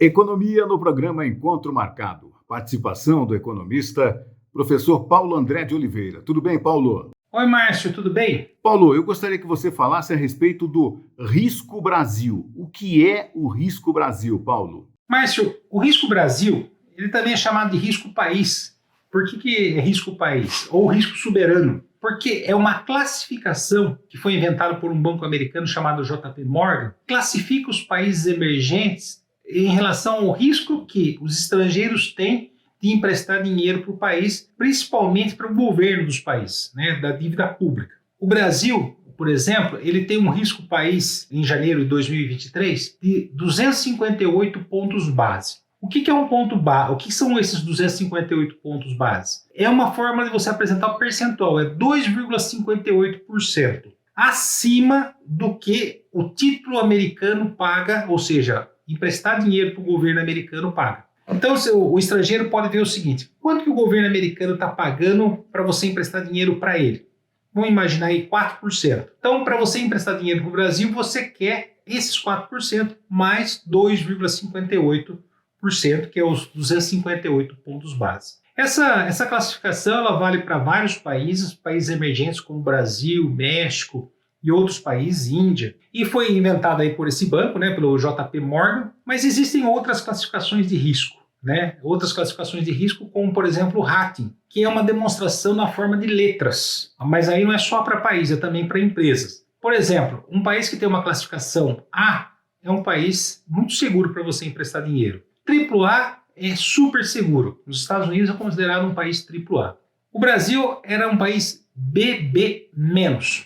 Economia no programa Encontro Marcado. Participação do economista, professor Paulo André de Oliveira. Tudo bem, Paulo? Oi, Márcio, tudo bem? Paulo, eu gostaria que você falasse a respeito do Risco Brasil. O que é o Risco Brasil, Paulo? Márcio, o risco Brasil, ele também é chamado de risco país. Por que é risco país? Ou risco soberano? Porque é uma classificação que foi inventada por um banco americano chamado JP Morgan, classifica os países emergentes em relação ao risco que os estrangeiros têm de emprestar dinheiro para o país, principalmente para o governo dos países, né, da dívida pública. O Brasil, por exemplo, ele tem um risco país em janeiro de 2023 de 258 pontos base. O que é um ponto base? O que são esses 258 pontos base? É uma forma de você apresentar o percentual, é 2,58%, acima do que o título americano paga, ou seja, emprestar dinheiro para o governo americano paga. Então o estrangeiro pode ver o seguinte: quanto que o governo americano está pagando para você emprestar dinheiro para ele? Vamos imaginar aí 4%. Então, para você emprestar dinheiro para o Brasil, você quer esses 4% mais 2,58%, que é os 258 pontos base. Essa classificação ela vale para vários países emergentes como Brasil, México e outros países, Índia, e foi inventada aí por esse banco, né, pelo JP Morgan, mas existem outras classificações de risco. Né? Outras classificações de risco, como por exemplo o rating, que é uma demonstração na forma de letras, mas aí não é só para país, é também para empresas. Por exemplo, um país que tem uma classificação A é um país muito seguro para você emprestar dinheiro. AAA é super seguro. Nos Estados Unidos é considerado um país AAA. O Brasil era um país BB-.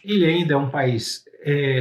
Ele ainda é um país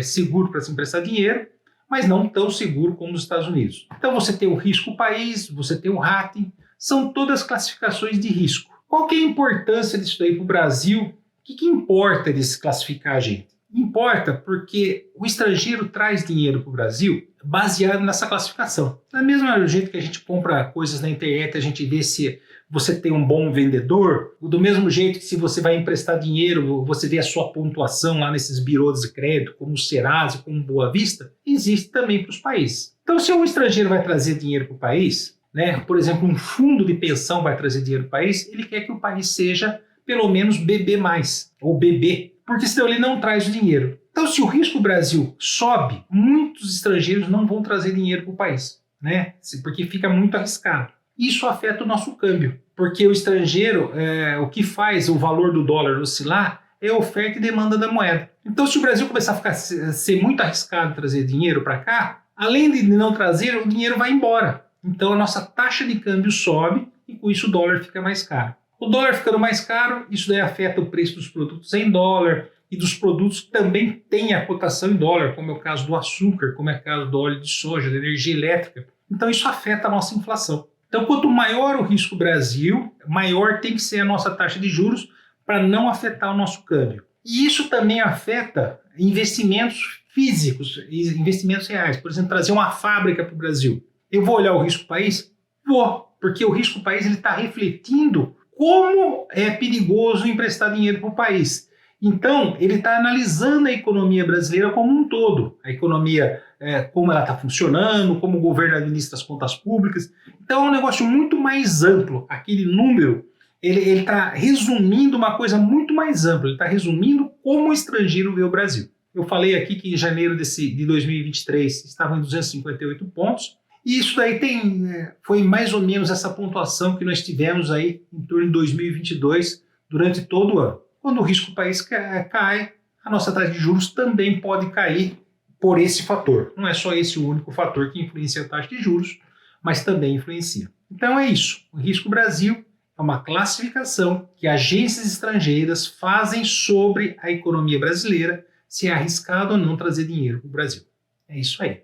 seguro para se emprestar dinheiro, mas não tão seguro como os Estados Unidos. Então você tem o risco país, você tem o rating, são todas classificações de risco. Qual que é a importância disso aí para o Brasil? O que importa eles classificar a gente? Importa porque o estrangeiro traz dinheiro para o Brasil baseado nessa classificação. Da mesma jeito que a gente compra coisas na internet, a gente vê se você tem um bom vendedor, do mesmo jeito que se você vai emprestar dinheiro, você vê a sua pontuação lá nesses birôs de crédito, como o Serasa, como Boa Vista, existe também para os países. Então, se um estrangeiro vai trazer dinheiro para o país, né, por exemplo, um fundo de pensão vai trazer dinheiro para o país, ele quer que o país seja pelo menos BB+, ou BB, porque senão ele não traz o dinheiro. Então, se o risco Brasil sobe, muitos estrangeiros não vão trazer dinheiro para o país, né, porque fica muito arriscado. Isso afeta o nosso câmbio, porque o estrangeiro, o que faz o valor do dólar oscilar é a oferta e demanda da moeda. Então, se o Brasil começar a ser muito arriscado trazer dinheiro para cá, além de não trazer, o dinheiro vai embora. Então, a nossa taxa de câmbio sobe e com isso o dólar fica mais caro. O dólar ficando mais caro, isso daí afeta o preço dos produtos em dólar e dos produtos que também têm a cotação em dólar, como é o caso do açúcar, como é o caso do óleo de soja, da energia elétrica. Então, isso afeta a nossa inflação. Então, quanto maior o risco Brasil, maior tem que ser a nossa taxa de juros para não afetar o nosso câmbio. E isso também afeta investimentos físicos, investimentos reais. Por exemplo, trazer uma fábrica para o Brasil. Eu vou olhar o risco país? Vou, porque o risco país está refletindo como é perigoso emprestar dinheiro para o país. Então, ele está analisando a economia brasileira como um todo. A economia, como ela está funcionando, como o governo administra as contas públicas. Então, é um negócio muito mais amplo. Aquele número, ele está resumindo uma coisa muito mais ampla. Ele está resumindo como o estrangeiro vê o Brasil. Eu falei aqui que em janeiro de 2023 estavam em 258 pontos. E isso daí foi mais ou menos essa pontuação que nós tivemos aí em torno de 2022 durante todo o ano. Quando o risco país cai, a nossa taxa de juros também pode cair por esse fator. Não é só esse o único fator que influencia a taxa de juros, mas também influencia. Então é isso. O risco Brasil é uma classificação que agências estrangeiras fazem sobre a economia brasileira, se é arriscado ou não trazer dinheiro para o Brasil. É isso aí.